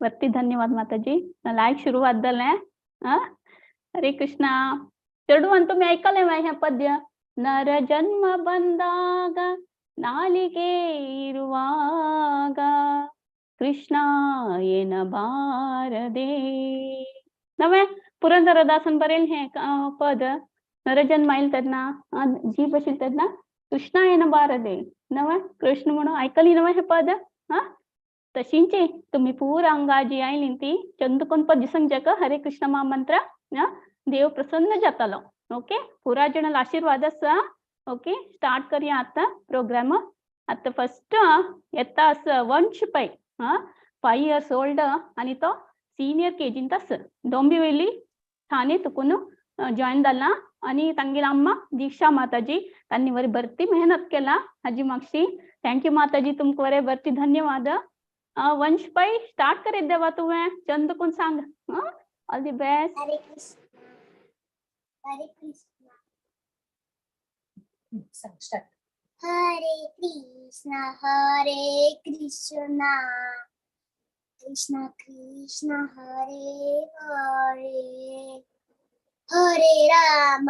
वरती धन्यवाद माताजी. लाईक सुरुवात झाल्या. हरे कृष्णा. चढू म्हणतो मी ऐकलंय ह्या पद्य. नर जन्म ಬಂದಾಗ ನಾಲಿಗೆ ಇರುವಾಗ ಕೃಷ್ಣ ಎನ್ನಬಾರದೆ. नवे पुरंदरदासन बरेल हे पद. नरजन्म येईल त्यांना जी बशील त्यांना कृष्णा एनबारदे. नवे कृष्ण म्हणून ऐकली नवे हे पद. तशींचे तुम्ही पूर अंगाजी आईली ती चंदकोन पद संजक हरे कृष्ण महामंत्र देव प्रसन्न जातालो. ओके पुरा जणाला आशीर्वाद असा. ओके स्टार्ट करूया आता प्रोग्राम. आता फर्स्ट येता असं वंश पै 5 years ओल्ड आणि तो सीनियर केजी तस डोंबिवली ठाणे तुकून जॉईन झाला. आणि तांगेला अम्मा दीक्षा माताजी त्यांनी वरी भरती मेहनत केला हाजी मागशी. थँक्यू माताजी तुमको वरे भरती धन्यवाद. वंश पै स्टार्ट करे देवा तुम्हें चंद कोण सांग. All the best. Hare Krishna Hare Krishna Hare Krishna Krishna Krishna Hare Hare Hare Ram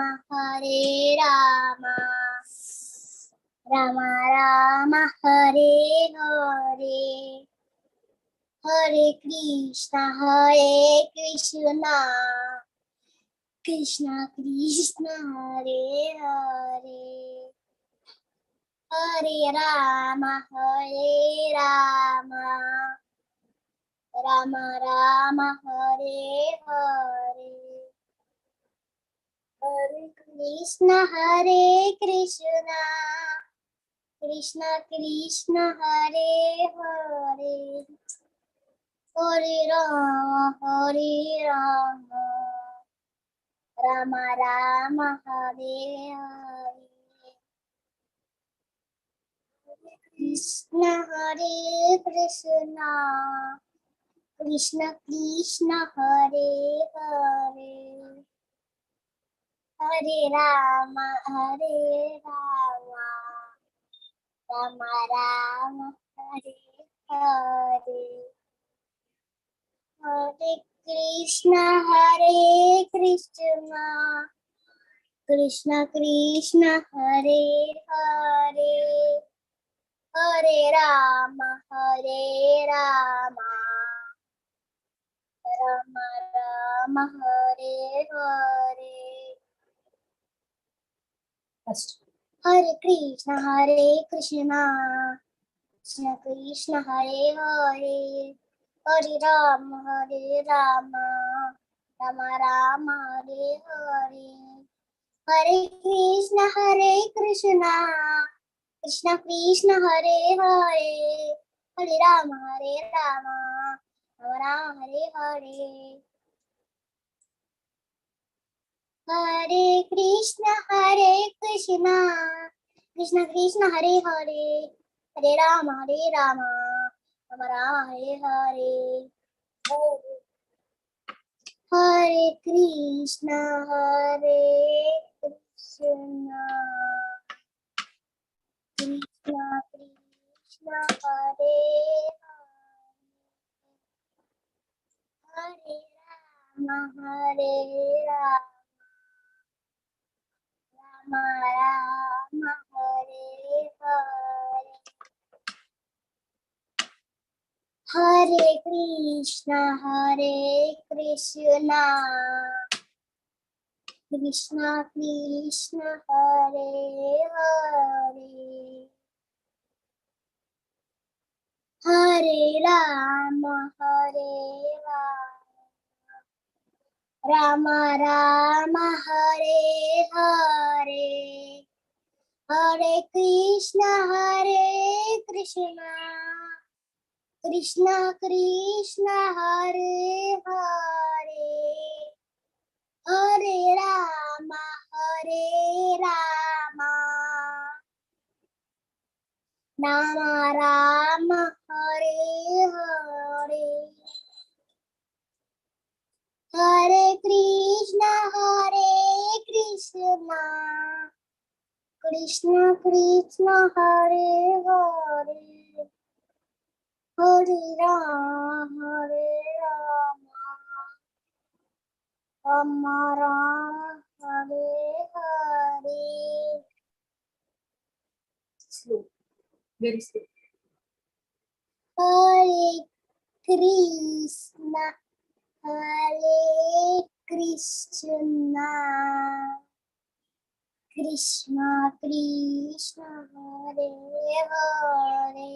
Ram Ram Hare Hare Hare Krishna Krishna Krishna Hare Hare Hare Ram Ram Ram Hare Hare Hare Krishna Krishna Krishna Hare Hare Hare Ram Ram Ram Hare Hare Krishna Krishna Krishna Hare Hare Hare Ram Ram Ram Hare Hare Hare Krishna Krishna Krishna Hare Hare Hare Ram Ram Ram Hare Hare Hare Krishna Krishna Krishna Hare Hare Hare Ram Ram Ram Hare Hare Hare Krishna Krishna Krishna Hare Hare Hare Ram Ram Ram Hare Hare Hare Krishna Krishna Krishna Hare Hare Hare Ram Ram Ram Hare Hare Hare Krishna Krishna Krishna Hare Hare Ram Ram Ram Hare Hare Hare Krishna Krishna Krishna Hare Hare Hare Ram Ram Ram Hare Hare Hare Krishna Krishna Krishna Hare Hare Hare Ram Ram Ram Hare Hare Hare Krishna Krishna Krishna Hare Hare Hare Ram Rama Rama Hare Hare. Slow, very slow. Hare Krishna, Hare Krishna, Krishna Krishna, Hare Hare,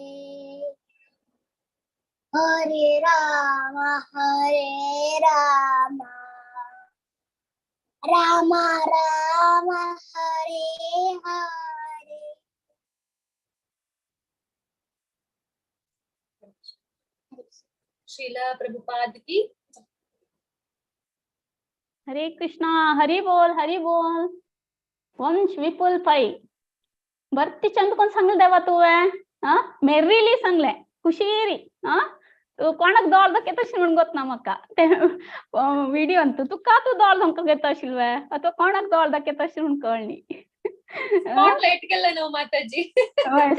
Hare Rama, Rama Rama, Hare Hare. Srila Prabhupada की हरे कृष्णा. हरी बोल, हरी बोल. वंश विपुल पै भरती चंद कोण सांगले देवा तुवे मेर्रीली सांगले खुशीरी तू कोणाक दोळ घेत अशील म्हणून गोत ना म्हाका ते व्हिडिओ तू तुका तू दोळ धमका घेत अशील वे अथवा कोणाक दोळ दाखयत अशील म्हणून कळणी. स्पॉटलाइट केलं न्हू माताजी.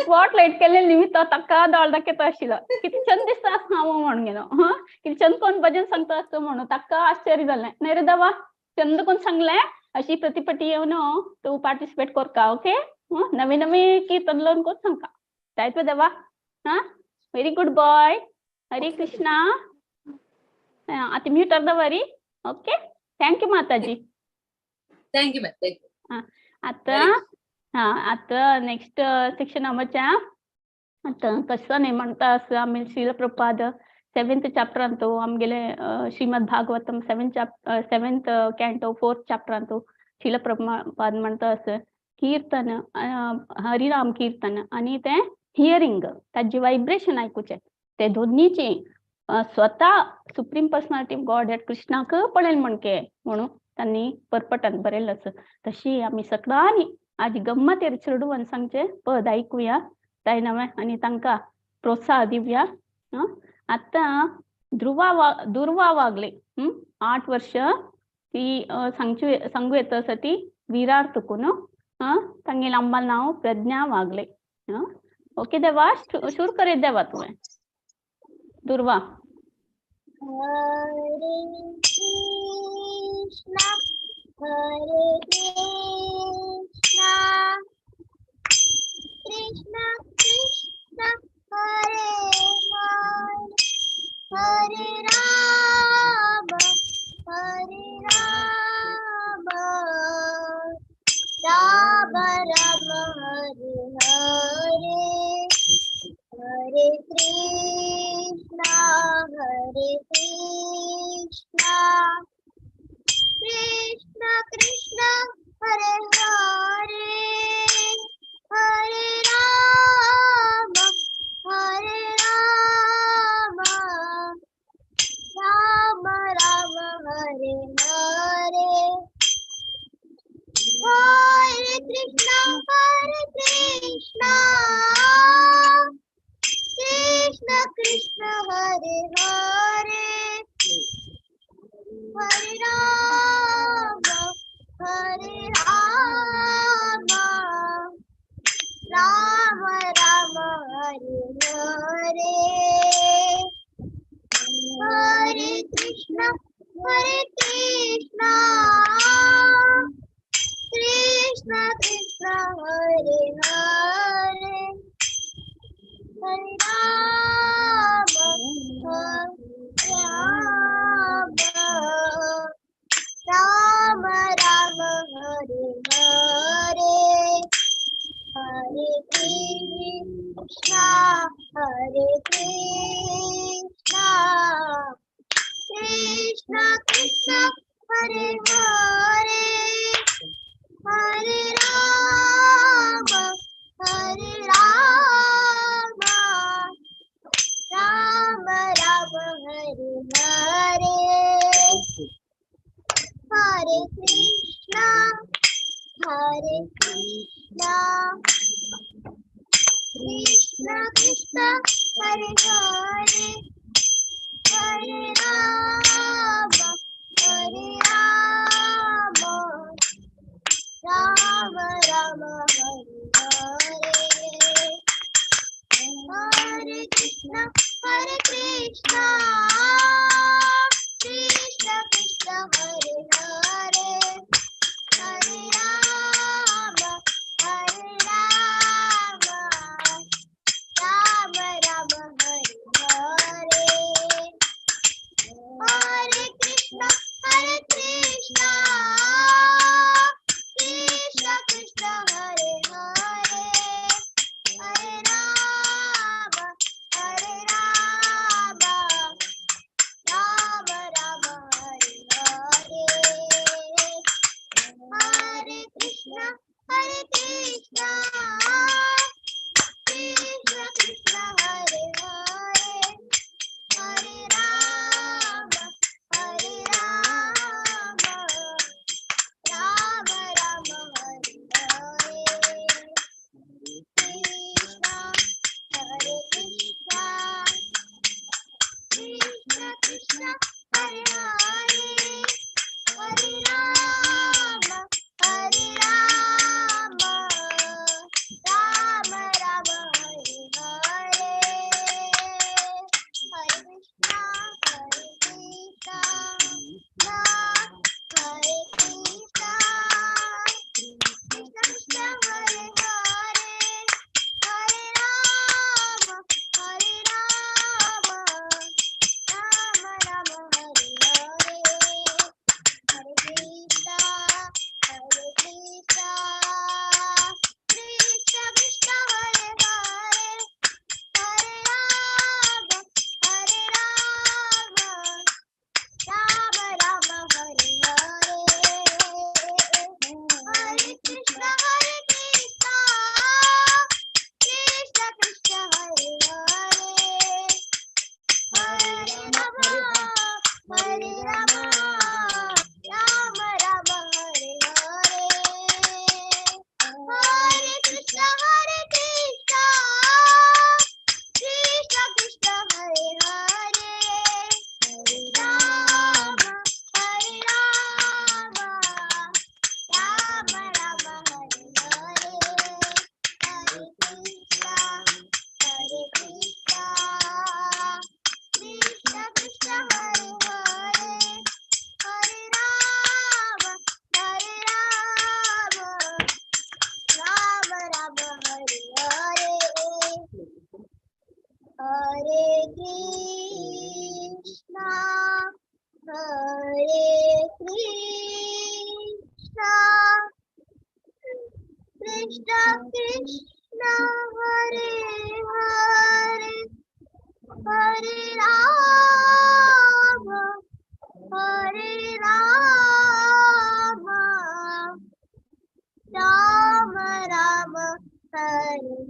स्पॉटलाइट केले निमित्त ताका दोळ दाखयत आशिल्लो. किती छंद दिसता हांव म्हणून गेलो किती छंद कोण भजन सांगता असतो म्हणून ताका आश्चर्य जालें. नाही रे देवा छंद कोण सांगले अशी प्रतिपटी येवन तू पार्टिसिपेट करता. ओके नवी नवी कीर्तन लोन कोण सांगता जायत देवा. Very good boy. Hare Krishna. आता म्यूट अर्धा वरी. Okay thank you Mataji. Thank you ma'am. Thank you. आता नेक्स्ट सेक्शन आमच्या आता कसं नाही म्हणता असं आम्ही श्रील प्रभुपाद 7th चॅप्टर आणतो आमगेले Shrimad Bhagavatam 7th कॅन्टो 4th chapter आणतो श्रील प्रभुपाद म्हणता असं कीर्तन हरिनाम कीर्तन आणि ते हिअरिंग ताजी वायब्रेशन ऐकूचे ते दोन्हीची स्वतः supreme personality of God at कृष्णाक पडेल म्हणके म्हणून त्यांनी परपटान बरेल असं. तशी आम्ही सगळ्यांनी आज गम्मत चेडूवन सांगचे पद ऐकूया ताई नवे आणि तांकां प्रोत्साह दिवया. आता दुर्वा वागले 8 वर्ष ती सांगू येत ती विरार तुकून तांगे लांबाल नाव प्रज्ञा वागले. ओके देवा शूर करीत देवा तुवें दुर्वा. Hare Krishna, Hare Krishna, Krishna Krishna, Hare Hare, Hare Rama, Hare Rama, Rama Rama, Hare Hare, Hare Krishna, Hare Krishna, Krishna Krishna, Hare Hare, Hare Rama, Hare Rama, Rama Rama, Hare Hare, Hare Krishna, Krishna Krishna, Hare Hare, Hare Rama, Hare Rama, Rama Rama, Hare Hare, Hare Krishna, Krishna Krishna, Hare Hare, Hare Rama, Rama Rama, Hare Hare, Hare Krishna, Krishna Krishna, Hare Hare, Hare Rama, Rama Rama, Hare Hare, Hare Krishna, Krishna Krishna, Hare Hare, Hare Rama, Rama Rama, Hare Hare, Hare Krishna, Krishna Krishna, Hare Hare.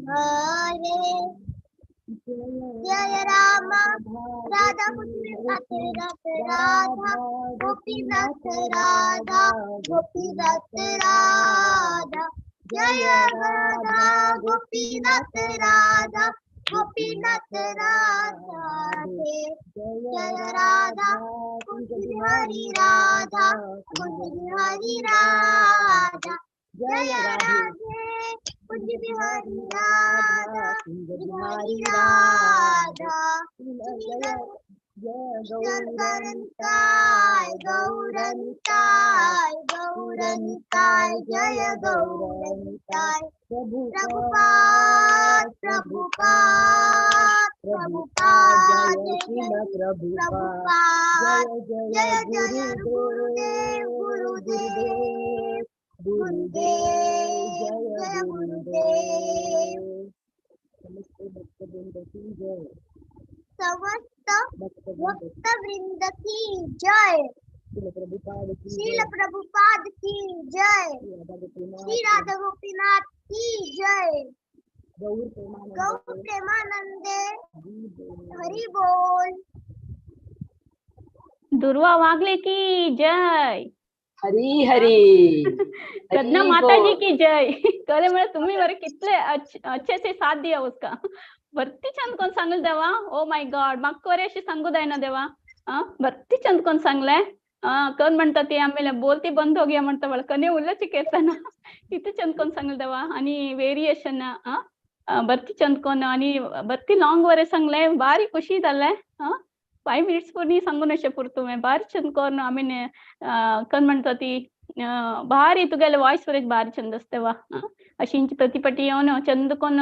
हरे जय राम राधा गोपीनाथ राधा गोपीनाथ राधा गोपीनाथ राधा जय राधा गोपीनाथ राधा गोपीनाथ राधा जय राधा कुंज बिहारी राधा कुंज बिहारी राधा जय राधे कुंज बिहारी राधा कुंज बिहारी राधा गौरनिताय गौरनिताय गौरनिताय जय गौरनिताय प्रभुपाद प्रभुपाद प्रभुपाद प्रभुपाद जय जय गुरुदेव गुरुदेव गुरुदेव जय गुरुदेव समस्त भक्त वृंद की जय श्रील प्रभुपाद की जय श्री राधा गोपीनाथ की जय गौ प्रेमानंदे हरि बोल दुर्वा वागले की जय हरी हरी प्रज्ञा माता जी की जय कळे मला तुम्ही बरे कितले अच्छे से साथ दिया उसका भरती चंद कोण सांगल देवा ओ माय गॉड मक्क वरे अशी सांगू ना देवा भरती चंद कोण सांगले कोण म्हणतात ते आम्हाला बोलती बंद हो गया म्हणता मला कने उल्लची केसना किती चंद कोण सांगल देवा आणि वेरिएशन भरती चंद कोण आणि भरती लॉंग वरे सांगले भारी खुशी जाले 5 minutes पूर्णी सांगून अशें पुरतो भारी चंद कोण आम्ही कोण म्हणतो ती भारी तुगेले वॉइस वरेज भारी चंद असते वा अशी प्रतिपटी येवन चंद कोण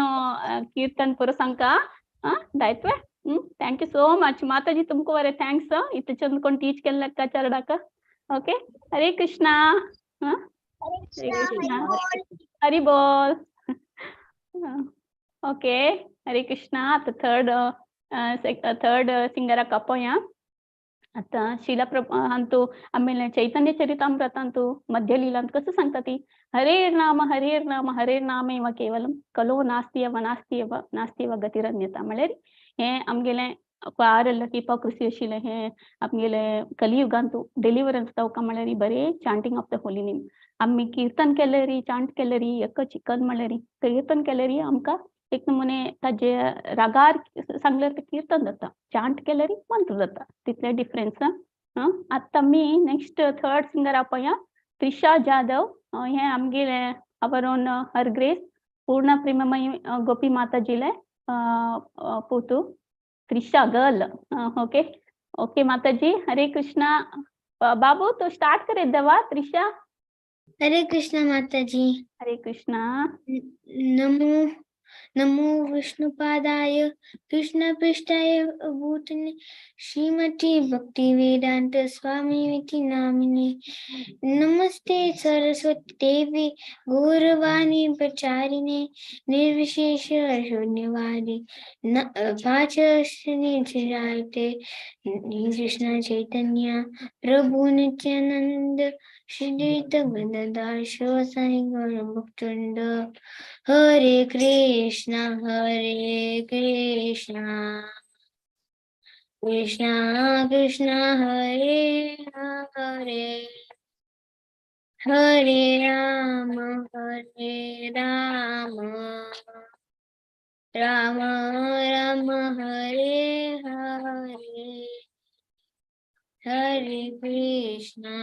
कीर्तन पुरो सांगका दायत्वे थँक्यू सो मच माताजी तुमको वरे थँक्स इथे चंद कोण टीच केले का चरडाका ओके हरे कृष्णा हरे कृष्णा हरि बोल ओके हरे कृष्णा आता थर्ड सिंगरा कपोया आता शिला अंतू आमेಲೆ चैतन्य चरितामृत अंतू मध्य लीला ಅಂತ कसं सांगता ती हरे नाम एव केवलम कलो नास्तियव गतिरन्यता म्हळ्यार हे आमगेले आरल हिपोक्रेसी आशिल्ले हे आमगेले कलियुगांतू डेलिव्हरन्स जावका म्हळ्यार बरे chanting of the holy name आम्ही कीर्तन केलेरी चांट केलेरी एक चिकन म्हळ्यार कीर्तन केलेरी आमकां एक नमुने ताजे रागार सांगल्यार ते कीर्तन जाता चांट केल्यार मंत्र जाता तितले डिफरन्स आता मी नेक्स्ट थर्ड सिंगर आपया त्रिशा जाधव हे आमगेले our own her grace Purna Premamayi Gopi माताजीले पोतू Trisha girl okay okay Mataji Hare Krishna बाबू तो स्टार्ट करे देवा त्रिशा हरे कृष्णा माता जी हरे कृष्णा नमो नमो विष्णुपादाय कृष्ण पृष्ठाय भूतने श्रीमती भक्ति वेदांत स्वामी विति नामिने नमस्ते सरस्वती देवी गौरवाणी प्रचारिणे निर्विशेष शून्यवादी वाचस्नि चिरायते कृष्ण चैतन्य प्रभु नित्यानंद श्रीत गदाशो साई गौर भक्तवृंद हरे कृष्णा कृष्णा कृष्णा हरे हरे हरे राम राम राम हरे हरे हरे कृष्णा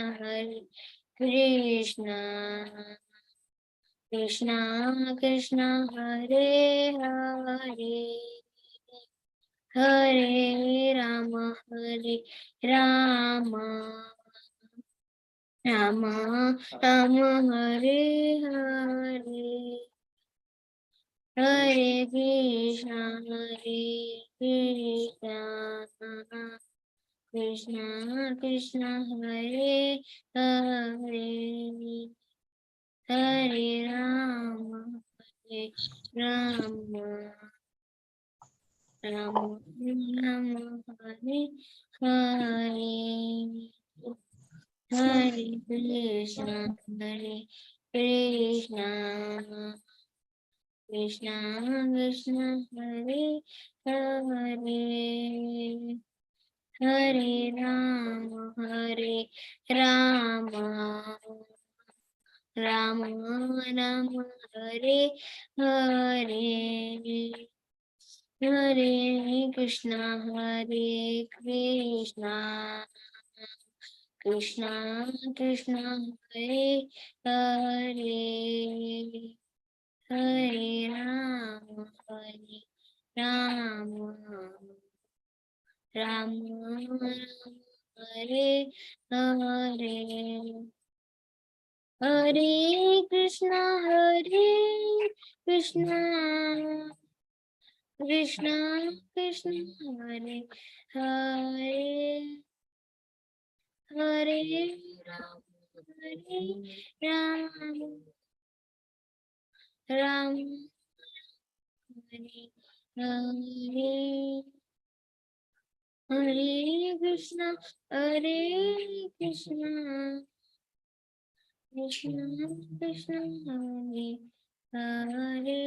कृष्णा कृष्णा हरे हरे हरे राम राम राम हरे हरे हरे कृष्णा कृष्णा कृष्णा हरे हरे हरे राम राम राम हरे हरे हरे कृष्णा कृष्णा कृष्णा हरे हरे हरे राम राम राम हरे हरे हरे कृष्णा कृष्णा कृष्णा हरे हरे हरे राम राम राम हरे हरे हरे कृष्णा कृष्णा कृष्णा हरे हरे हरे राम राम हरे हरे हरे कृष्णा कृष्णा कृष्णा हरे हरे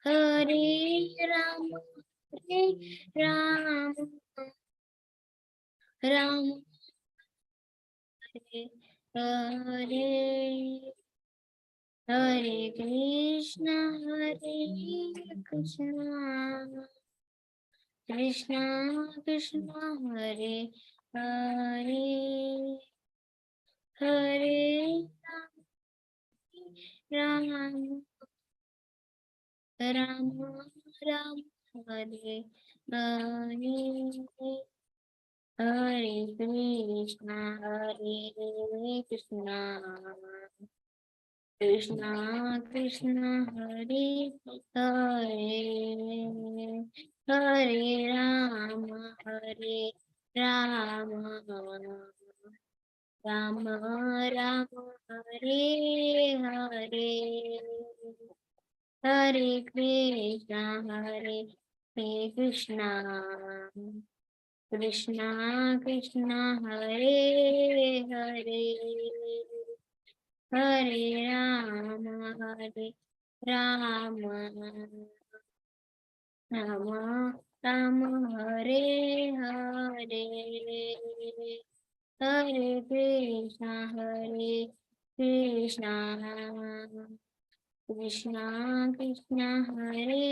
हरे राम राम राम हरे हरे हरे कृष्णा कृष्णा कृष्णा हरे हरे हरे राम राम राम हरे हरे हरे कृष्णा कृष्णा कृष्णा हरे हरे हरे राम राम राम हरे हरे हरे कृष्णा कृष्णा कृष्णा कृष्णा हरे हरे हरे राम राम राम हरे हरे हरे कृष्णा कृष्णा कृष्णा हरे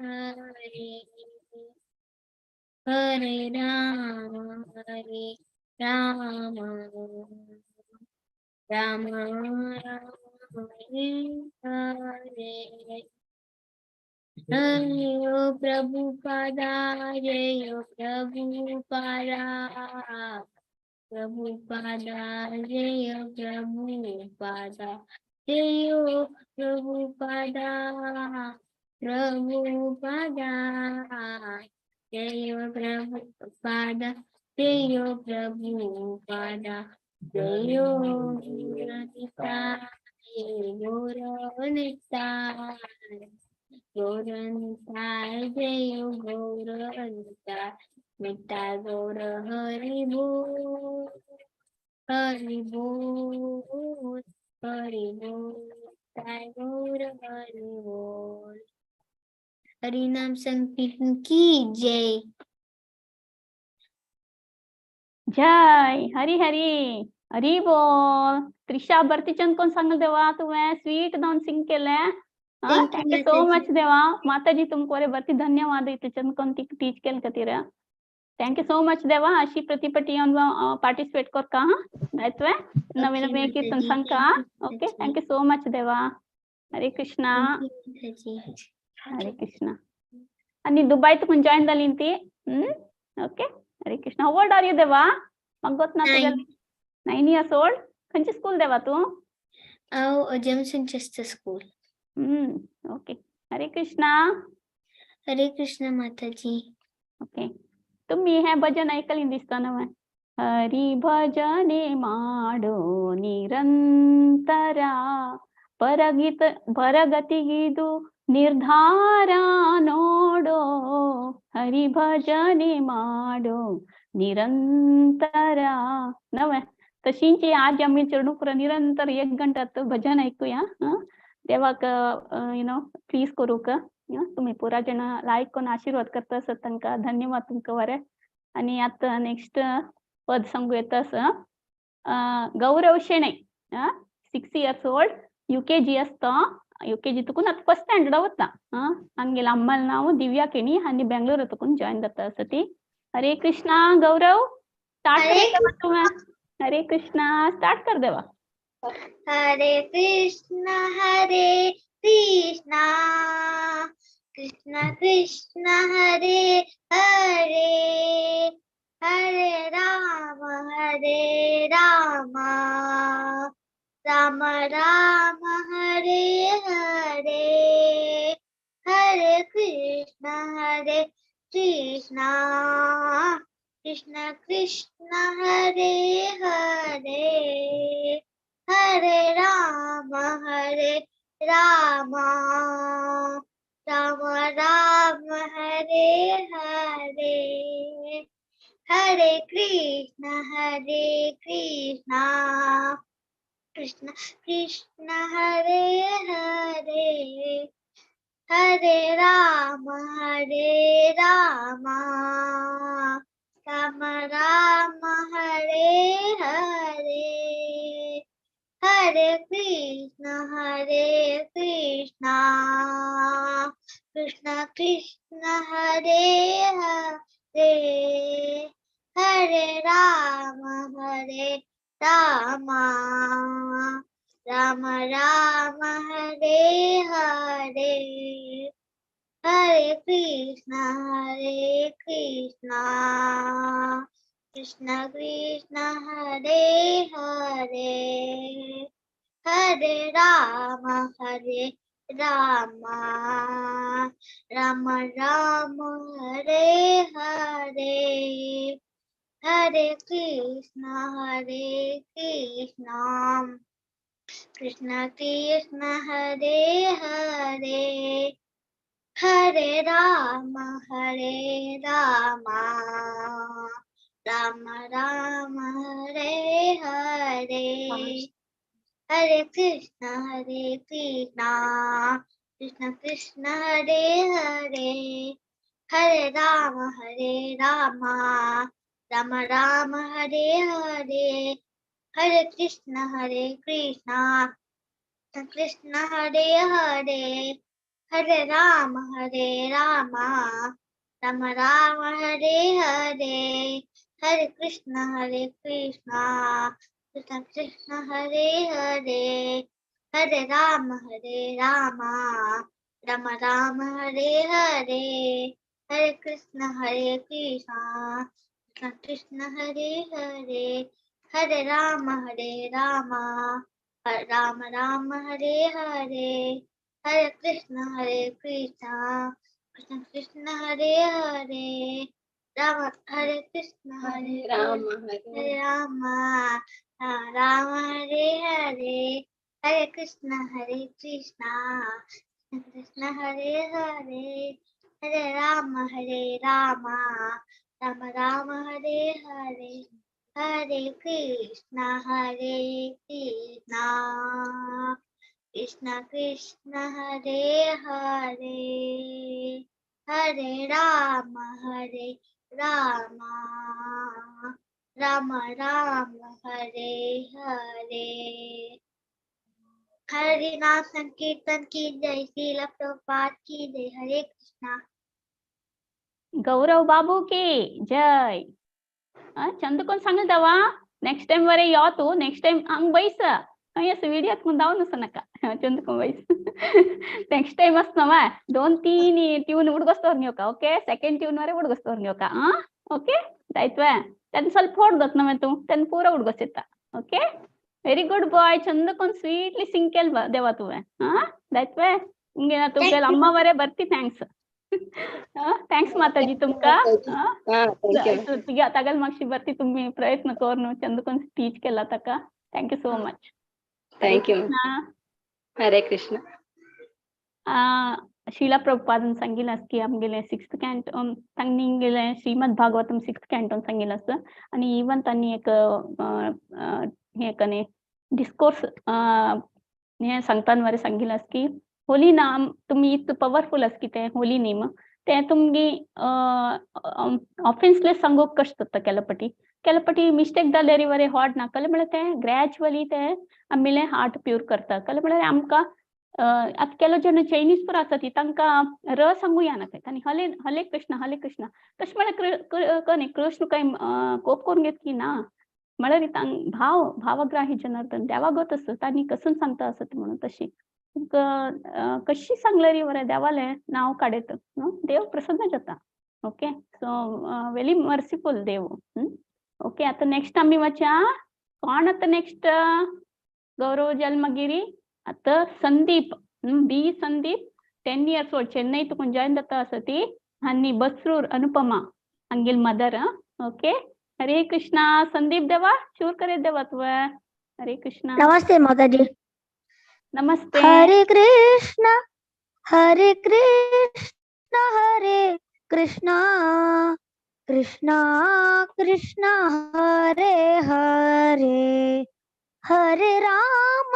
हरे हरे राम राम राम हरे हरे हरे ओ प्रभुपादा जय ओ प्रभुपादा प्रभुपादा जय ओ प्रभुपादा जय ओ प्रभुपादा प्रभुपादा जय ओ प्रभुपादा जय ओ प्रभुपादा जय ओ गौरवनिताय गौरनिताय जय गौरनिताय निताय गौर हरि बोल हरि बोल हरि बोल निताय गौर हरि बोल हरि नाम संकीर्तन की जय जय हरी हरी हरी बोल त्रिशा भरतीचंद कोण सांगल देवा तुम्हें स्वीट डाउन सिंग केले Thank you, thank you so Mataji. Much देवा माताजी तुमको रे भरती धन्यवाद इतचंद कोण टीच केल कतीर थैंक यू सो मच देवा अशी प्रतिपटी पार्टिसिपेट कर का दायित्व नवीन Okay, नवीन कीर्तन Mataji. संघ का Thank you, okay Mataji. Thank you so much देवा हरे कृष्णा Thank you, Mataji. हरे कृष्णा आणि दुबईत पण जॉइन झाली ती okay Hare Krishna how old are you देवा मगत ना तुगेल 9 years old खंयची स्कूल देवा तू Oh, Jameson Chester School. Okay Hare Krishna Hare Krishna, Mataji. Okay तुम्ही हे भजन ऐकली दिसता ना हरि भजने माडो निरंतरा परगतिगिदु निर्धाರ ನೋಡೋ हरि भजने माडो निरंतर नव्हे तशींची आज आम्ही चरणुपुर निरंतर 1 घंटा भजन ऐकूया देवाक प्लीज करू का तुम्ही पुरा जण लायक कोण आशीर्वाद करता असत तांकां धन्यवाद तुमकां बरें. आणि आता नेक्स्ट पद सांगू येता गौरव शेणे 6 years old UKG असतो. UKG तुकून आता फर्स्ट स्टँडर्ड वता आमगेले अम्माल नाव दिव्या केणी आणि बेंगळूर तुकून जॉईन जाता असं ती. हरे कृष्णा गौरव स्टार्ट हरे कर तुम्ही. हरे कृष्णा स्टार्ट कर देवा. हरे कृष्णा कृष्ण कृष्ण हरे हरे हरे राम राम राम हरे हरे हरे कृष्ण कृष्ण कृष्ण हरे हरे हरे राम राम राम हरे हरे हरे कृष्ण कृष्ण कृष्ण हरे हरे हरे राम राम राम हरे हरे हरे कृष्ण कृष्ण कृष्ण हरे हरे हरे राम राम राम हरे हरे हरे कृष्ण कृष्ण कृष्ण हरे हरे हरे राम राम हरे हरे हरे कृष्ण कृष्ण कृष्ण हरे हरे हरे राम राम हरे हरे हरे कृष्ण कृष्ण कृष्ण हरे हरे हरे राम राम हरे हरे हरे कृष्ण कृष्ण हरे हरे हरे राम राम हरे हरे हरे कृष्ण कृष्ण कृष्ण हरे हरे हरे राम राम हरे हरे हरे कृष्ण कृष्ण कृष्ण हरे हरे हरे राम राम हरे हरे हरे कृष्ण कृष्ण कृष्ण हरे हरे हरे कृष्ण हरे राम हरे राम हरे हरे हरे कृष्ण कृष्ण हरे हरे हरे राम राम हरे हरे हरे कृष्ण कृष्ण कृष्ण हरे हरे हरे राम राम हरे हरे हरि नाम संकीर्तन की जय श्रील प्रभुपाद की जय हरे कृष्णा. गौरव बाबू की जय. चंदकोन सांगल दवा नेक्स्ट टाइम वरे यातू नेक्स्ट टाइम हंग बैस यस वीडियो ಮುಂದೆ ಅವನು ಸನಕ ಚಂದಕೋನ್ बैस नेक्स्ट टाइम असनवा 2-3 ಟ್ಯೂನ್ ಹುಡುಗಸ್ತೋರ್ ನೀವು ಓಕೆ ಸೆಕೆಂಡ್ ಟ್ಯೂನ್ ವರೆ ಹುಡುಗಸ್ತೋರ್ ನೀವು ಓಕೆ ಆಯ್ತವಾ ತನ್ ಸ್ವಲ್ಪ ಹೊಡ್ದತ್ ನಮ ತೂ ತನ್ ಪೂರಾ ಹುಡುಗಸಿತ್ತ ಓಕೆ ವೆರಿ ಗುಡ್ ಬಾಯ್ ಚಂದಕೋನ್ ಸ್ವೀಟ್ಲಿ ಸಿಂಕೆಲ್ ದೇವಾ ತೂ ಆಯ್ತವಾ ಹಿಂಗೆ ನಾ ತುಗೆ ಅಮ್ಮ ವರೆ ಬರ್ತಿ ಥ್ಯಾಂಕ್ಸ್. थँक्स माताजी तुमका तागल मागशी बरती तुम्ही प्रयत्न करून चंदकोन टीच केला ताका. Thank you so much. थँक्यू. हरे कृष्ण. शीला प्रभुपादन सांगितलं की आमगेले 6th कॅन्टन त्यांनी गेले श्रीमद भागवतम 6th कॅन्टन सांगितलं असतं आणि इवन त्यांनी एक हे कने डिस्कोर्स हे सांगताना मरे सांगिलास की होली नाम तुम्ही इतकं पॉवरफुल आस की ते होली नेम ते तुमगे ऑफेन्सलेस सांगोक कष्ट जाता ಕೆಲಪಟಿ ಮಿಸ್ಟೇಕ್ जाल्यार वरे हॉट ना कले म्हळ्यार ते ग्रॅज्युअली ते आमले हार्ट प्यूर करता कले म्हळ्यार आमकां आतां केलो जण चायनीज पुरो आसा ती तांकां र सांगूया ना आनी हले हले कृष्ण तशें म्हळ्यार कनी कृष्ण काय कोप करून घेत की ना म्हळ्यार भावग्राही जनार्दन देवागत असत तांणी कसून सांगता असत म्हणून तशी कशी सांगल्यार वरे देवाले नांव काडयत देव प्रसन्न जाता ओके सो वेरी मर्सीफुल देव ओके आता नेक्स्ट आम्ही वाचा कोण आता नेक्स्ट गौरव जन्मगिरी आता Sandeep B Sandeep 10 years old Chennai तुकून जॉइन जाता आसा ती आनी बसरूर अनुपमा अंगिल मदर ओके हरे कृष्णा संदीप देवा चूर करे देवा तू हरे कृष्णा नमस्ते माताजी। नमस्ते हरे कृष्ण हरे कृष्ण हरे कृष्णा कृष्णा कृष्णा हरे हरे हरे राम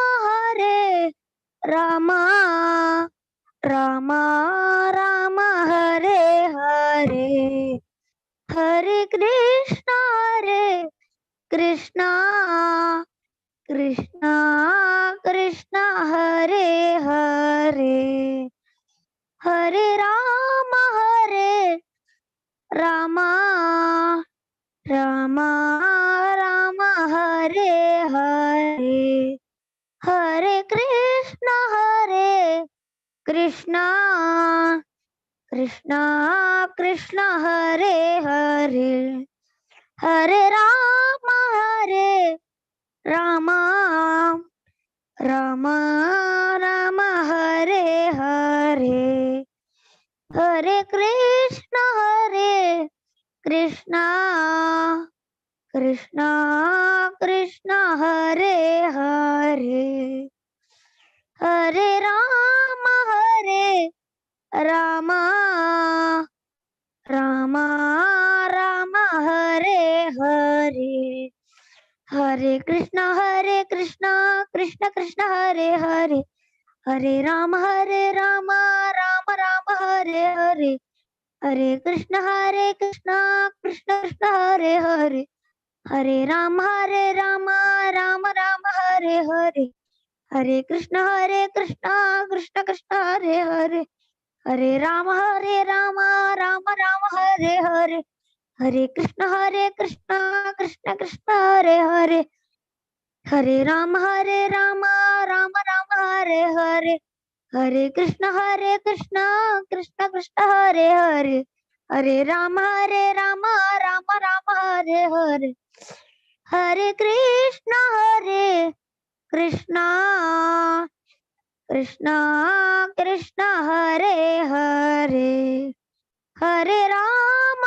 राम राम हरे हरे हरे कृष्णा कृष्णा कृष्णा हरे हरे हरे राम राम राम हरे हरे हरे कृष्णा कृष्णा कृष्णा हरे हरे हरे राम राम राम हरे हरे हरे कृष्णा कृष्णा कृष्णा हरे हरे हरे राम राम राम हरे हरे हरे कृष्णा कृष्ण कृष्ण हरे हरे हरे राम राम राम हरे हरे हरे कृष्ण कृष्ण कृष्ण हरे हरे हरे राम राम राम हरे हरे हरे कृष्ण कृष्ण कृष्ण हरे हरे हरे राम राम हरे हरे हरे कृष्ण कृष्ण कृष्ण हरे हरे हरे राम राम हरे हरे हरे कृष्ण कृष्ण कृष्ण हरे हरे हरे राम राम हरे हरे हरे कृष्ण कृष्ण कृष्ण हरे हरे हरे राम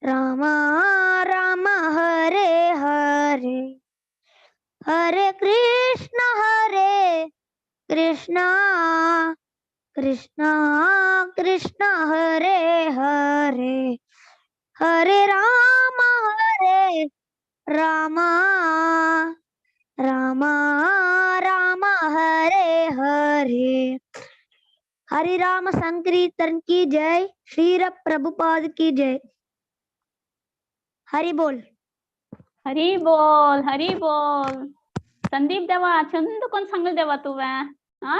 राम राम हरे हरे हरे कृष्ण कृष्ण कृष्ण हरे हरे हरे राम राम राम हरे हरे हरि राम संकीर्तन की जय श्री प्रभुपाद की जय हरि बोल हरी बोल संदीप देवा चंद कोण सांगले देवा तू हा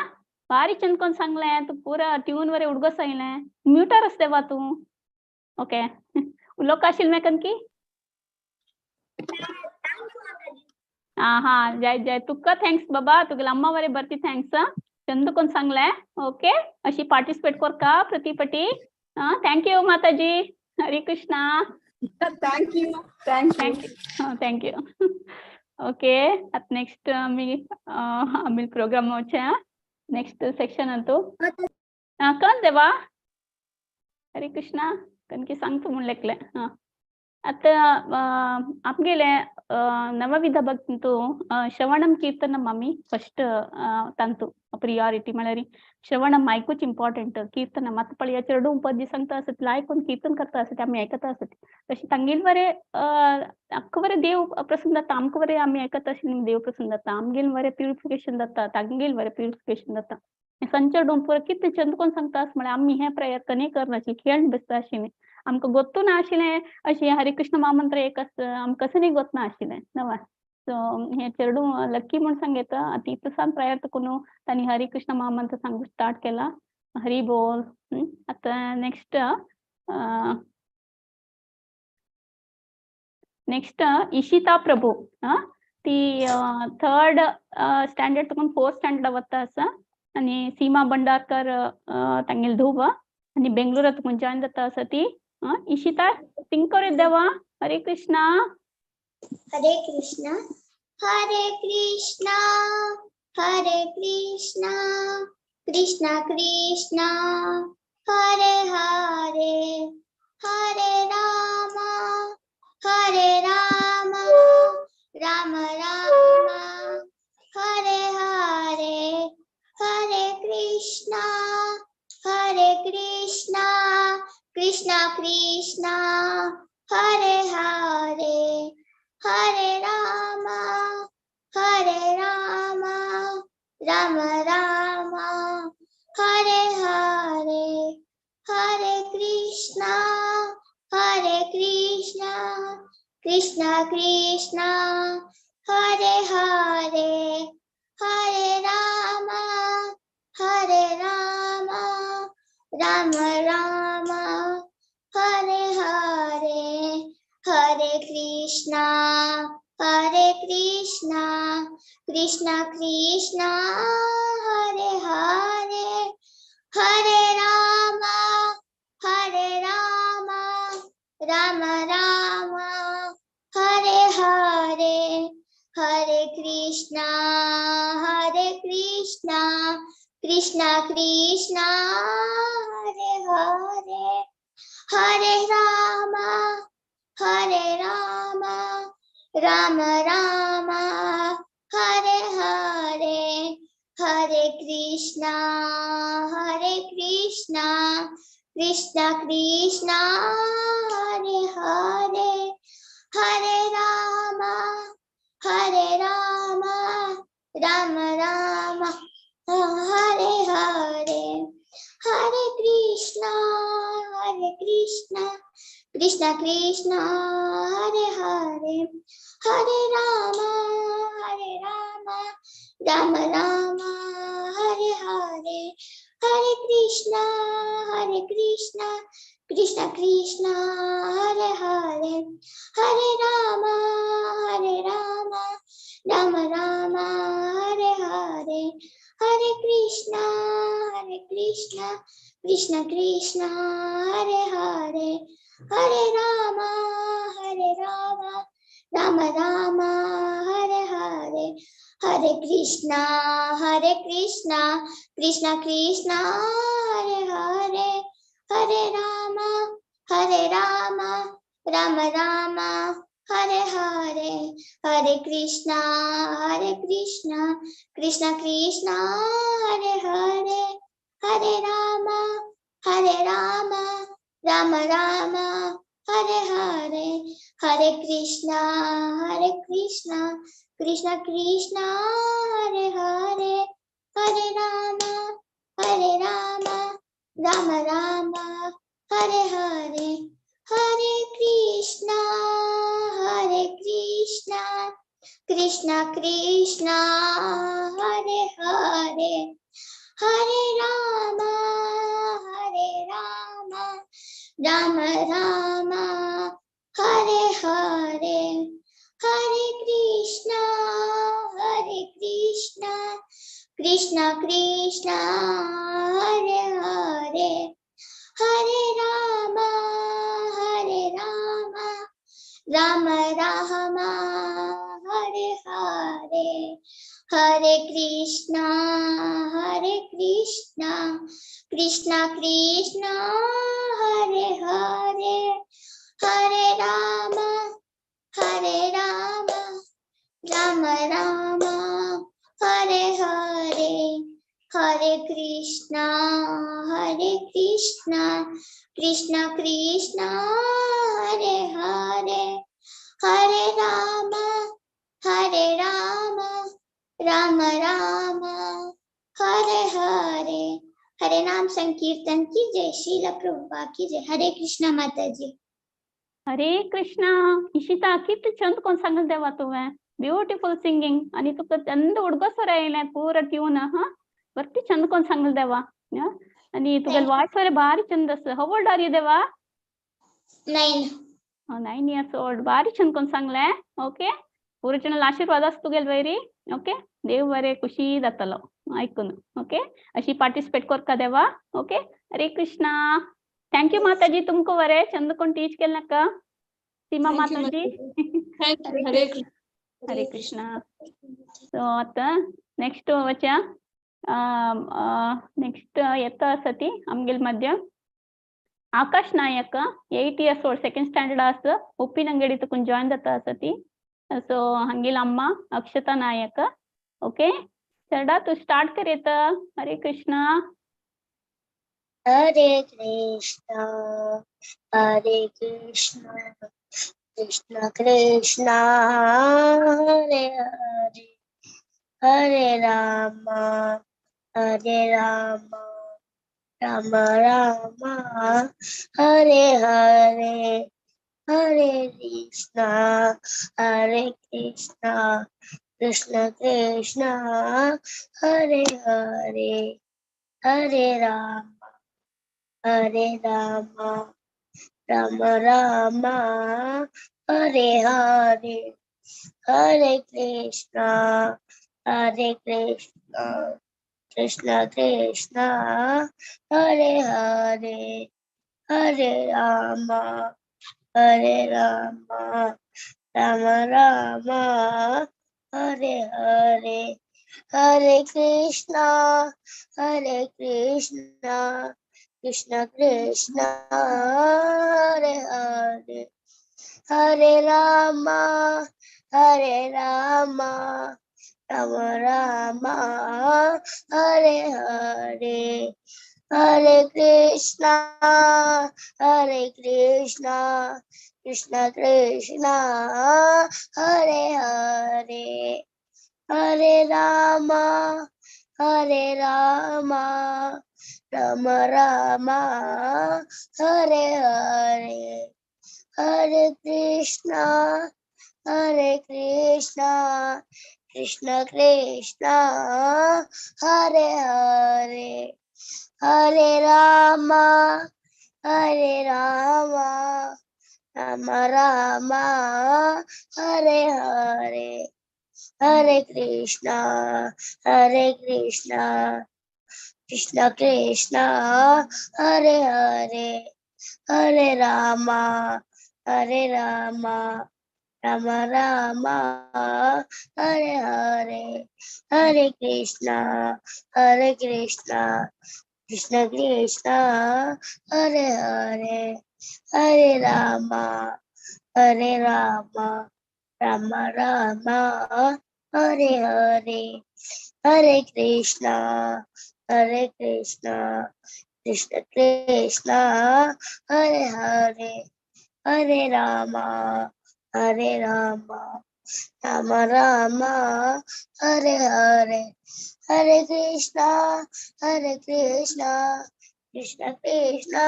भारी चंद कोण सांगले तू पूरा ट्यून वरे उडगो सांगले म्यूटर अस देवा तू ओके उलोक आशिल मे कनकी हा जय जय तुका थँक्स बाबा तुगेला अम्मा वरे बरती थँक्स चंद कोण सांगले ओके अशी पार्टिसिपेट कर का प्रतिपटी थँक्यू माताजी हरे कृष्णा थँक्यू ओके आता नेक्स्ट आम्ही प्रोग्राम వచ్చా नेक्स्ट सेक्शन अंतु कौन देवा हरे कृष्णा कनकी सांगतो म्हणलेकले आता आमगेले नवविध भक्तंतु श्रवणं कीर्तनम् आमी फस्ट तांतू प्रियोरिटी म्हळ्यार श्रवणम आयकूच इम्पॉर्टंट कीर्तनम आतां पळय चेडूं पद्य सांगता आसत आयकून कीर्तन करता आसत आमी आयकता आसत तशें तांगेले बरें आमकां बरें देव प्रसन्न जाता आमकां बरें आमी आयकता आशिल्लें देव प्रसन्न जाता आमगेलें बरें प्युरिफिकेशन जाता तांगेलें बरें प्युरिफिकेशन जाता संचे डोंपर कितें चंद कोण सांगता आस म्हळ्यार आमी हे प्रयत्न करनाशिल्ले खेळून बसता आशिल्लें आमकां गोत्तू ना आशिल्लें अशें हरे कृष्ण महामंत्र एक आमकां कसं गोत ना आशिल्लें नवा सो हे चेडूं लकी म्हूण सांगता तितूसान प्रयत्न करून तांणी हरे कृष्ण महामंत्र सांगूंक स्टार्ट केला हरी बोल आतां नेक्स्ट इशिता प्रभू ती थर्ड स्टँडर्ड तकून फोर्थ स्टँडर्ड वता आसा आनी सीमा भंडारकर तांगेली धूव आनी बेंगलोरांत जॉइन जाता आसा ती इशिता सिंग करीत देवा हरे कृष्णा हरे कृष्णा हरे कृष्णा हरे Krishna Krishna Krishna Hare Hare Hare Ram Ram Ram Hare Hare Hare Krishna Krishna Krishna Hare Hare Hare Ram Ram Ram Hare Hare Hare Krishna Krishna Krishna Hare Hare Hare Ram Ram Ram Hare Hare Hare Krishna Krishna Krishna Hare Hare Hare Ram Ram Ram Hare Hare Hare Krishna Krishna Krishna Hare Hare Hare Ram Ram Ram Hare Hare Hare Krishna Krishna Krishna Hare Hare Hare Ram Ram Ram Hare Hare Hare Krishna Krishna Krishna Hare Hare Hare Ram Ram Ram Hare Hare Hare Krishna Krishna Krishna Hare Hare Hare Ram Ram Ram Hare Hare Hare Krishna Krishna Krishna Hare Hare Hare Ram Ram Ram Hare Hare Hare Krishna Krishna Krishna Hare Hare Hare Ram Ram Ram Hare Hare Hare Krishna Krishna Krishna Hare Hare Hare Ram Ram Ram Hare Hare Hare Krishna Krishna Krishna Hare Hare Hare Ram Ram Ram Hare Hare Hare Krishna Krishna Krishna Hare Hare Hare Ram Ram Ram Hare Hare Hare Krishna Krishna Krishna Hare Hare Hare Ram Ram Ram Hare Hare Hare Krishna Krishna Krishna Hare Hare Hare Rama, Hare Rama, Rama Rama, Hare Hare, Hare Krishna, Krishna Krishna, Hare Hare, Hare Rama, Hare Rama, Rama Rama, Hare Hare. हरे नाम संकीर्तन की जय, श्रील प्रभुपाद की जय. हरे कृष्णा माता जी. हरे कृष्णा. इशिता किती छंद कोण सांगल देवा तुवें. ब्युटिफुल सिंगिंग आणि तुका चंद उडगसो रायलें पूरा ट्यून. हा बरती चंद कोण सांगल देवा. आणि तुगेल वायस वरे भारी चंद आसा. हाऊ ओल्ड आर यू देवा? 9. 9 years old. भारी छंद कोण सांगलें. ओके पुरो चॅनल आशीर्वाद आसा तुगेल वयरी. ओके देव बरे खुशी जातलो आयकून. ओके अशी पार्टिसिपेट करता देवा. ओके हरे कृष्णा. थँक्यू माताजी तुमको वरे चंद कोण टीच केलं नाका. सीमा माताजी. हरे कृष्णा. सो आता नेक्स्ट वचा नेक्स्ट येता आसती आमगेल मध्य आकाश नायक 8 years old सेकंड स्टँडर्ड आस उप्पिनंगडी तकून जॉइन जाता आसती. सो हंगेल अम्मा अक्षता नायक. ओके चला तू स्टार्ट कर येता. हरे कृष्णा. हरे कृष्णा, हरे कृष्णा, कृष्ण कृष्णा, हरे हरे, हरे राम, हरे राम, राम राम, हरे हरे, हरे कृष्णा, कृष्ण कृष्णा, हरे हरे, हरे राम, राम राम, हरे हरे, हरे कृष्णा, कृष्ण कृष्णा, हरे हरे, हरे राम, राम राम, हरे हरे, हरे कृष्णा, कृष्ण कृष्णा, हरे हरे, हरे राम, राम राम, हरे हरे, हरे कृष्णा, कृष्ण कृष्णा, हरे हरे, हरे राम, राम राम, हरे हरे, हरे कृष्णा, कृष्ण कृष्णा, हरे हरे, हरे राम, राम राम, हरे हरे, हरे कृष्णा, कृष्ण कृष्णा, हरे हरे, हरे राम, राम राम, हरे हरे, हरे कृष्णा, कृष्ण कृष्णा, हरे हरे, हरे राम, राम राम, हरे हरे, हरे कृष्णा, कृष्ण कृष्णा, हरे हरे, हरे राम, राम राम, हरे हरे, हरे कृष्णा, कृष्ण कृष्णा,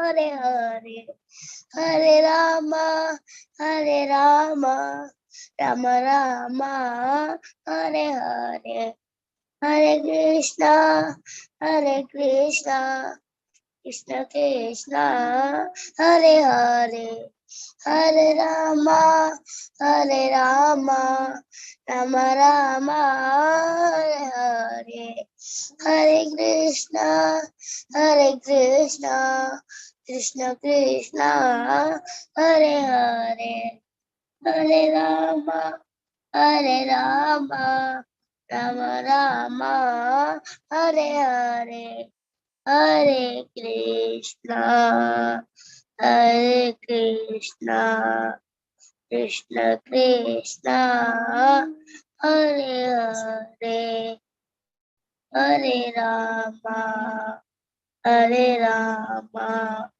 हरे हरे, हरे राम, राम राम, हरे हरे, हरे कृष्णा, कृष्ण कृष्णा, हरे हरे, हरे राम, राम राम, हरे हरे, हरे कृष्णा, कृष्ण कृष्णा, हरे हरे, हरे राम, राम राम, हरे हरे, हरे Krishna, Hare Krishna, Krishna Krishna, Hare Hare, Hare Rama, Hare Rama,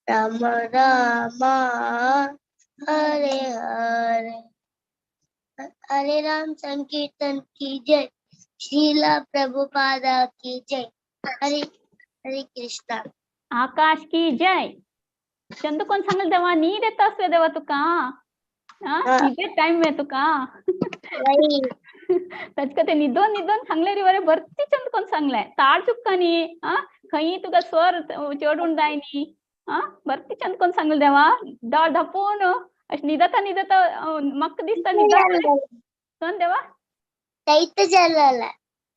Rama Rama, Hare Hare. हरे राम संकीर्तन की जय, श्रीला प्रभुपादा की जय. हरे हरे कृष्णा. आकाश की जय. चंदू कोण सांगेल देवा नी देता असवे देवा तुका निजे टाइम में तुका ताचका निदोन निदोन सांगले रे बरे भरती चंद कोण सांगले ताळ चुक्का नी खंयी तुका स्वर चढून जाय नी भरती चंद कोण सांगले देवा दाळ धापून अश निदता निदता म्हाका दिसता निदान देवा सहित जालेला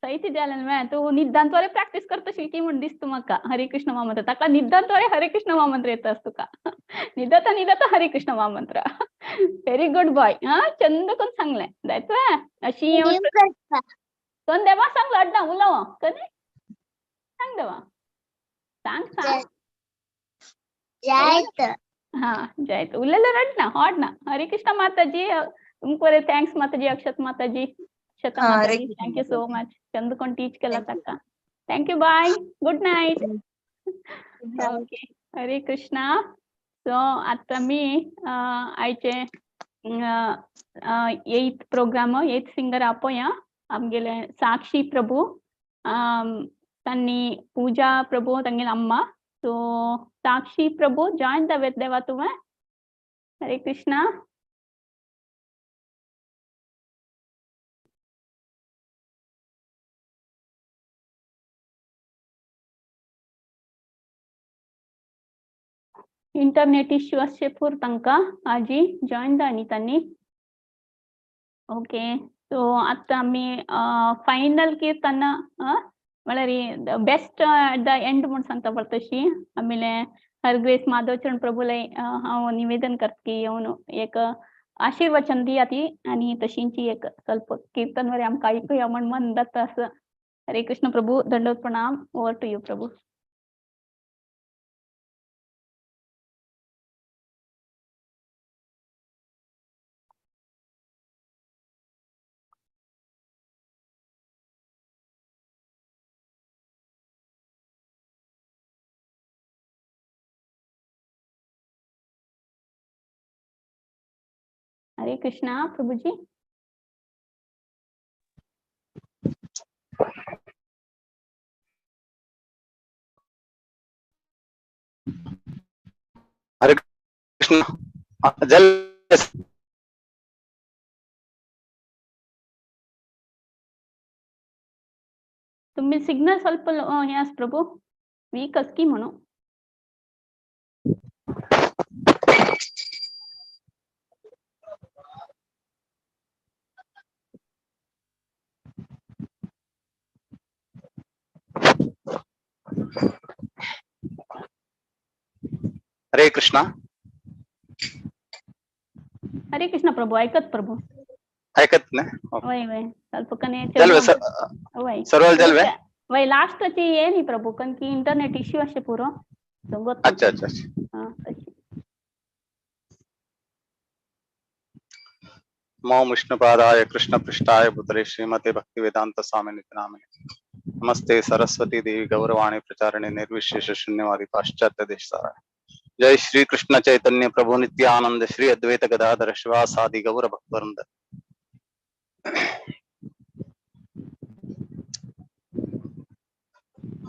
सहित जालें तू निदान तोरे प्रॅक्टिस करतशील की म्हण दिसता म्हाका हरे कृष्ण महामंत्र ताका निदान तोरे हरे कृष्ण महामंत्र येता तुका निदता निदता हरे कृष्ण महामंत्र व्हेरी गुड बॉय चंद कोण सांगले जायत अशी कोण देवा सांग अड्डा उलव कधी सांग देवा सांग सांग जायत जायत उल्लेला रड ना हॉड ना हरे कृष्ण माताजी तुमको रे थँक्स माताजी अक्षत माताजी शत माताजी थँक्यू सो मच चंद कोण टीच केला ताका thank you bye good night okay Hare Krishna so आता मी आयचे एथ प्रोग्राम एथ सिंगर आपोया आमगेले साक्षी प्रभू तांनी पूजा प्रभू तांगेली अम्मा सो साक्षी प्रभू जॉइन द वेद देवा तुम्हें हरे कृष्णा इंटरनेट इश्यू असचे पूर तांका आजी जॉइन जानी तांनी ओके सो आता आमी फायनल कीर्तन म्हळ्यार बेस्ट एट द एंड म्हूण सांगता पडटा तशी आमले हरग्रेस माधवचरण प्रभूले हांव निवेदन करता की येवन एक आशीर्वचन दिया ती आनी तशींची एक ಸ್ವಲ್ಪ कीर्तन वरे आमकां आयकुया म्हण मन जाता असं हरे कृष्ण प्रभू दंडवत प्रणाम ओवर टू यू प्रभू हरे कृष्णा प्रभु जी हरे कृष्ण जल तुम्ही सिग्नल ಸ್ವಲ್ಪ यास प्रभु वीक की म्हणू हरे कृष्णा प्रभु ऐकत प्रभु ऐकत ना वय वय ಸ್ವಲ್ಪ कने जलवे वय सर्वल जलवे वय लास्ट ची ये नी प्रभु कन की इंटरनेट इश्यू असे पुरो अच्छा अच्छा मो विष्णुपादाय कृष्ण पृष्ठाय भूतले श्रीमते भक्ति वेदांत स्वामी नामिने नमस्ते सरस्वती देवी गौरवाणी प्रचारिणे निर्विशेष शून्यवादी पाश्चात्य देशसारा जय श्री कृष्ण चैतन्य प्रभु नित्यानंद श्री अद्वैत गदाधर शिवासादि गौर भक्तवृंद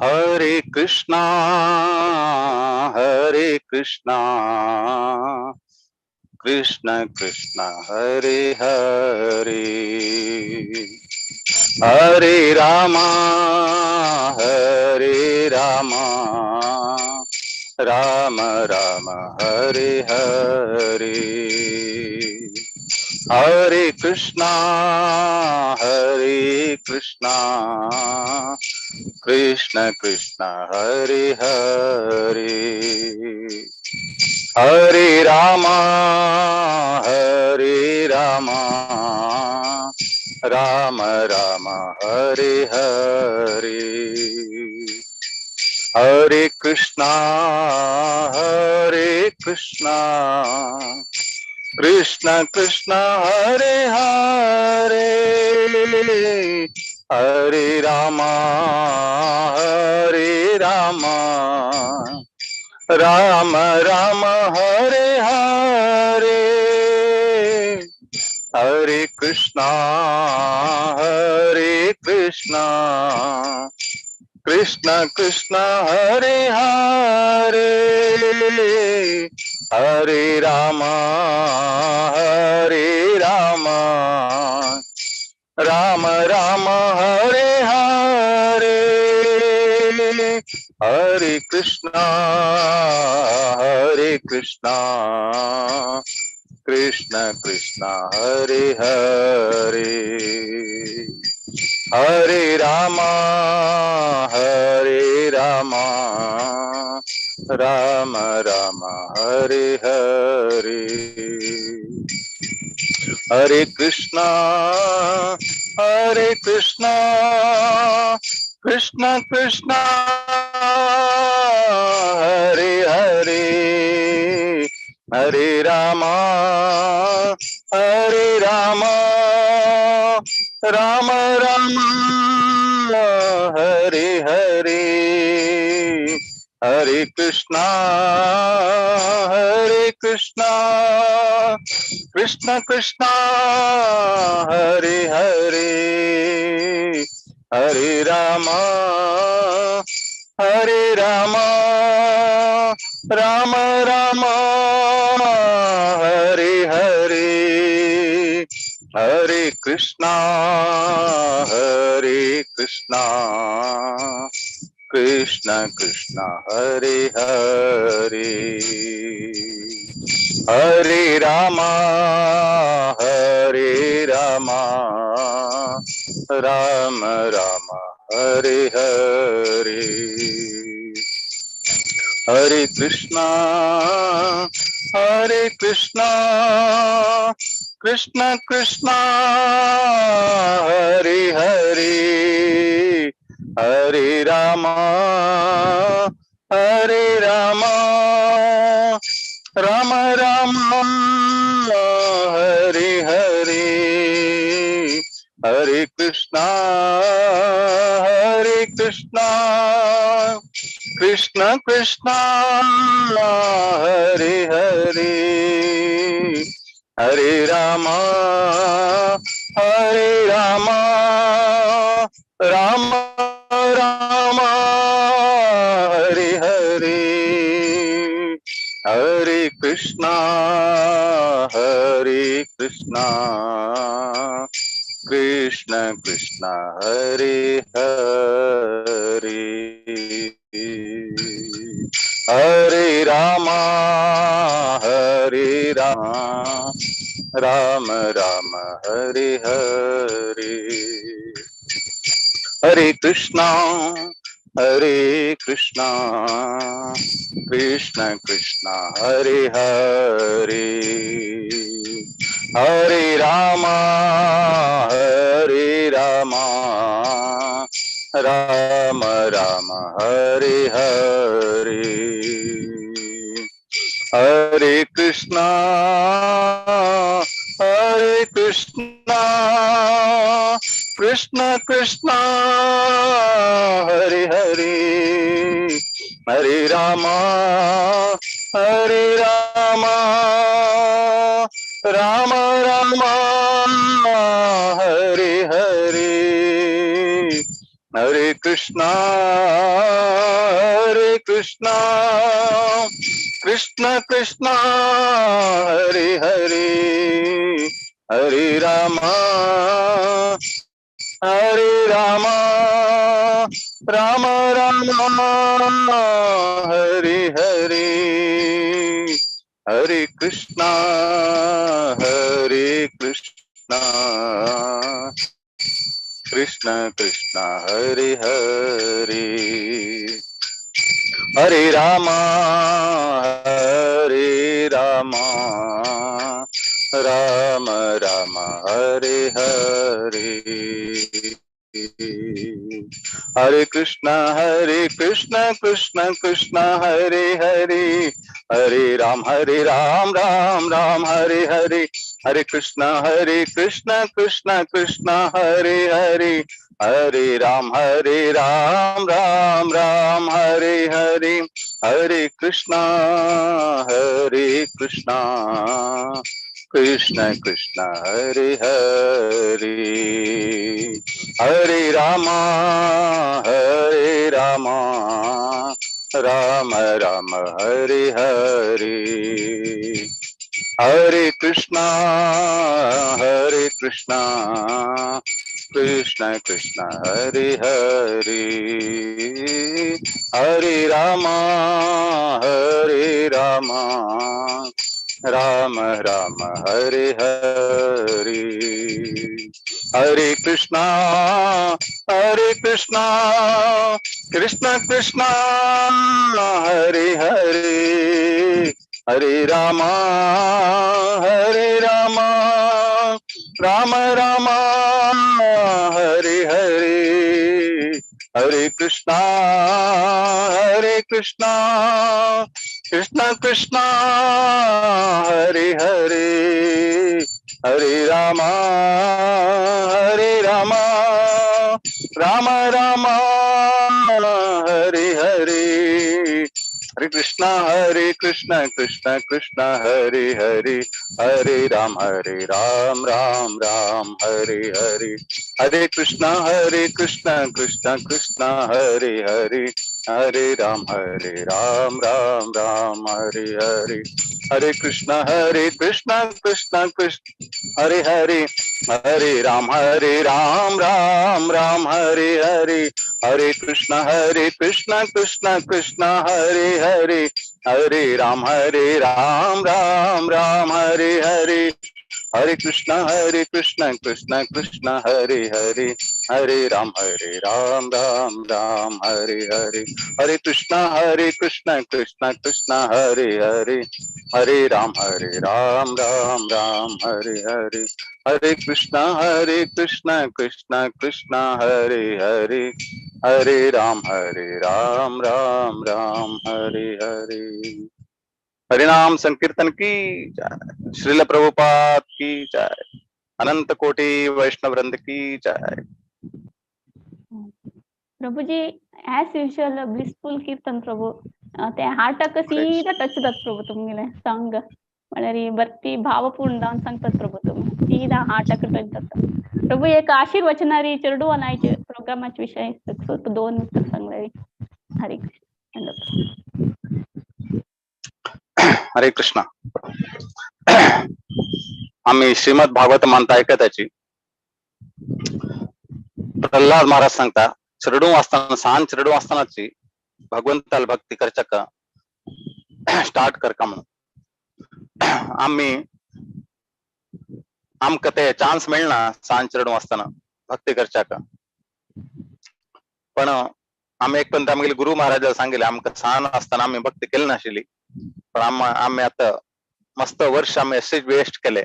हरे कृष्णा कृष्ण कृष्ण हरे हरे हरे रामा राम राम हरे हरे हरे कृष्णा कृष्ण कृष्ण हरे हरे हरे रामा राम राम हरे हरे हरे कृष्णा कृष्ण कृष्ण हरे हरे हरे राम राम राम हरे हरे हरे कृष्णा कृष्ण कृष्ण हरे हरे हरे राम राम राम हरे हरे हरे कृष्णा कृष्ण कृष्ण हरे हरे हरे राम राम राम हरे हरे हरे कृष्णा कृष्ण कृष्ण हरे हरे हरे राम राम राम हरे हरे हरे कृष्णा कृष्ण कृष्ण हरे हरे हरे राम राम राम हरे हरे हरे कृष्णा कृष्ण कृष्ण हरे हरे हरे राम राम राम हरे हरे हरे कृष्णा कृष्ण कृष्ण हरे हरे हरे राम राम राम हरे हरे हरे कृष्णा कृष्ण कृष्ण हरे हरे हरे राम राम राम हरे हरे हरे कृष्णा कृष्ण कृष्ण हरे हरे हरे राम राम राम हरे हरे हरे कृष्णा कृष्ण कृष्ण हरे हरे हरे राम राम राम हरे हरे हरे कृष्णा कृष्ण कृष्ण हरे हरे हरे राम राम राम हरे हरे हरे कृष्णा कृष्ण कृष्ण हरे हरे हरे राम राम राम हरे हरे हरे कृष्णा कृष्ण कृष्ण हरे हरे हरे राम राम राम हरे हरे हरे कृष्ण कृष्ण कृष्ण हरे हरे, हरे राम राम राम हरे हरे, हरे कृष्ण कृष्ण कृष्ण हरे हरे, हरे राम राम राम हरे हरे, हरे कृष्ण कृष्ण कृष्ण हरे हरे, हरे राम राम राम हरे हरे, हरे कृष्णा कृष्ण कृष्ण हरे हरे, हरे राम राम राम हरे हरे, हरे कृष्णा कृष्ण कृष्ण हरे हरे, हरे राम राम राम हरे हरे, हरे कृष्णा कृष्ण कृष्ण हरे हरे, हरे राम राम राम हरे हरे, हरे कृष्ण कृष्ण कृष्ण हरे हरे, हरे राम राम राम हरे हरे, हरे कृष्ण कृष्ण कृष्ण हरे हरे, हरे राम राम हरे हरे, हरे कृष्ण कृष्ण कृष्ण हरे हरे, हरे राम राम हरे हरे, हरे कृष्ण कृष्ण कृष्ण हरे हरे, हरे राम राम हरे हरे, हरे कृष्ण कृष्ण कृष्ण हरे हरे, हरे राम राम हरे हरे, हरे कृष्ण कृष्ण कृष्ण हरे हरे, हरे राम राम हरे हरे, हरे कृष्ण कृष्ण कृष्ण हरे हरे, हरे राम राम हरे हरे। हरिनाम संकीर्तन की जय, श्रील प्रभुपाद की जय, अनंत कोटि वैष्णव वृंद की जय। प्रभुजी ऍज युजल ब्लिसफुल कीर्तन प्रभू ते हार्टक सीधा टच जात प्रभू तुमगेले सॉन्ग म्हळ्यार भक्ती भावपूर्ण जावन सांगतात प्रभू तुम्ही सीधा हार्टक टच जाता प्रभू एक आशीर्वचनारी चेडू आयचे प्रोग्रामाचे विषय स्वल्प 2 उतर सांगल्यारी हरे कृष्ण हरे कृष्णा। आम्ही श्रीमद भागवत ऐकत त्याची प्रल्हाद महाराज सांगता चरडू वाचताना सान चरडू वाचतानाची भगवंताला भक्ती करचक स्टार्ट कर का म्हणून आम्ही आमक ते चान्स मिळना सान चरडू वाचताना भक्ती करचक पण आम्ही एक पण आमगे गुरु महाराजाला सांगितले आमक सान असताना आम्ही भक्ती केली नाशिली पण आम्ही आता मस्त वर्ष आम्ही असेच वेस्ट केले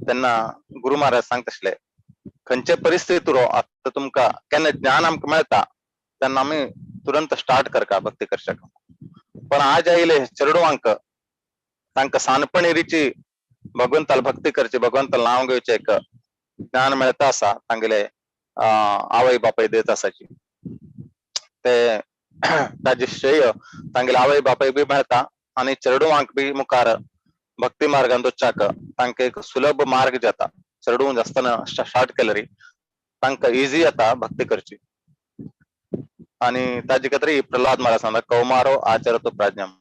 त्यांना गुरु महाराज सांगत असले खंयचे परिस्थिती आता तुमका केन्ना ज्ञान आमकां मेळता तेन्ना आमी तुरंत स्टार्ट करका भक्ती करचक पण आज आयले चेडवांक तांकां सानपणेरीची भगवंताला भक्ती करची भगवंताला नाव घेवचे एक ज्ञान मेळता आसा तांगेले आवय बापाय देत आसाची ते ताजे श्रेय तांगेले आवय बापाय बी मेळता आनी चेडवांक बी मुखार भक्ती मार्गान दोचाक तांकां एक सुलभ मार्ग जाता चेडू आसतना स्टार्ट केल्यारी तांकां इजी जाता भक्ती करची आणि ताजे खातीर प्रल्हाद महाराज सांगता कौमारो आचरतो प्राज्ञम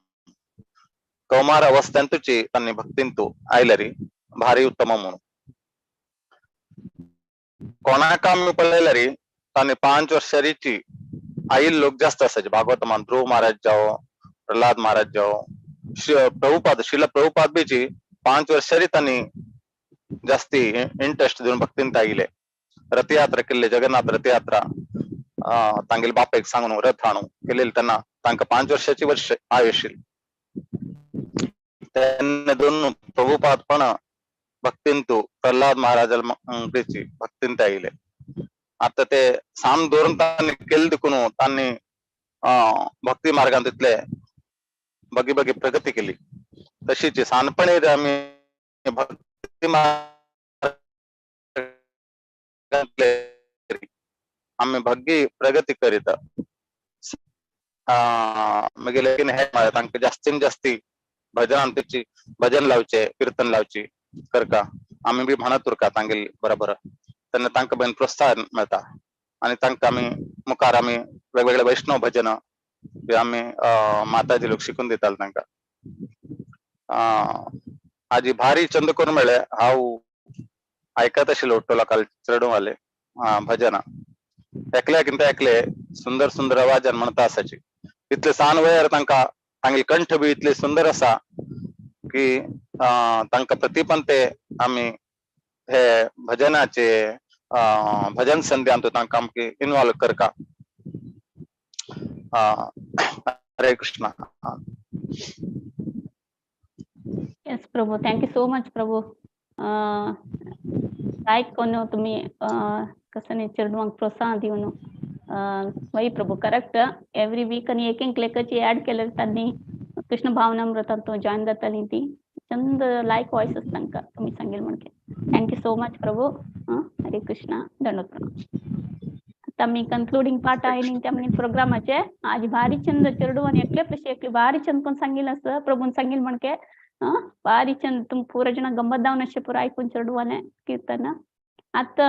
कौमार अवस्थेंतुची तांणी भक्तींतू आयल्यारी भारी उत्तम म्हणून कोणाक आमी पळयल्यारी तांणी 5 वर्सांची आईल लोक जास्त असायचे भागवतमान ध्रुव महाराज जावं प्रल्हाद महाराज जावं प्रभुपाद श्रील प्रभुपाद बीची 5 वर्सांनी तांणी जास्ती इंटरेस्ट दिवन भक्तींत आयिले रथयात्रा केल्ले जगन्नाथ रथयात्रा तांगेले बापेक सांगून रथ हाडून केलेली तेन्ना तांकां 5 वर्सांची वर्ष आयुश्य तेन्ना दोन प्रभुपाद पण भक्तींतू प्रल्हाद महाराज भक्तींत आयिले आता ते साम धोरण तांणी केले देखून तांणी भक्ती मार्गान तिथले बगी बगी प्रगती केली. तशीच सानपणी आम्ही भक्ती आम्ही भग्गी प्रगती करीत मग लेकिन हे तांकां जास्तीन जास्ती भजनांची भजन लावचे कीर्तन लावची करका आम्ही बी म्हणत उरका तांगेल बरोबर त्यांना तांकां बेन प्रोत्साहन मिळता आणि तांकां आम्ही मुखार आम्ही वेगवेगळे वैष्णव भजन बी आम्ही माताजी लोक शिकून दिताल तांकां. आजी भारी चंद करून मेळे हांव आयकत आशिल्लो टोलाकाल चेडूवाले भजन एकल्याकिंत एकले सुंदर सुंदर आवाजान म्हणता आसाची इतले सान वयर तांकां तांगे कंठ बी इतले सुंदर आसा की तांकां प्रतिपन ते आमी हे भजनाचे भजन संध्यान तांकां आमके इन्वॉल्व करका. हरे कृष्णा. येस प्रभू, थँक्यू सो मच प्रभू. लायक कोण तुम्ही कसं नाही चेडवांक प्रोत्साहन दिवन वही प्रभू करेक्ट एवरी वीक आणि एक लेखाची ऍड केल्यार त्यांनी कृष्ण भावनामृतांत तो जॉईन जाताली ती चंद लायक वॉइसेस तांकां तुम्ही सांगेल म्हणके. थँक्यू सो मच प्रभू. हरे कृष्णा. दंडवत प्रणाम. आता मी कन्क्लुडिंग पार्ट आहे त्या प्रोग्रामाचे आज भारी चंद चेडवान एकले तशी एकली भारी चंद कोण सांगिल असं प्रभून सांगिल म्हणके भारी चंद तुम पूरा जण गंमत दावन अशें पुरो आयकून चेडवाने कीर्तन आता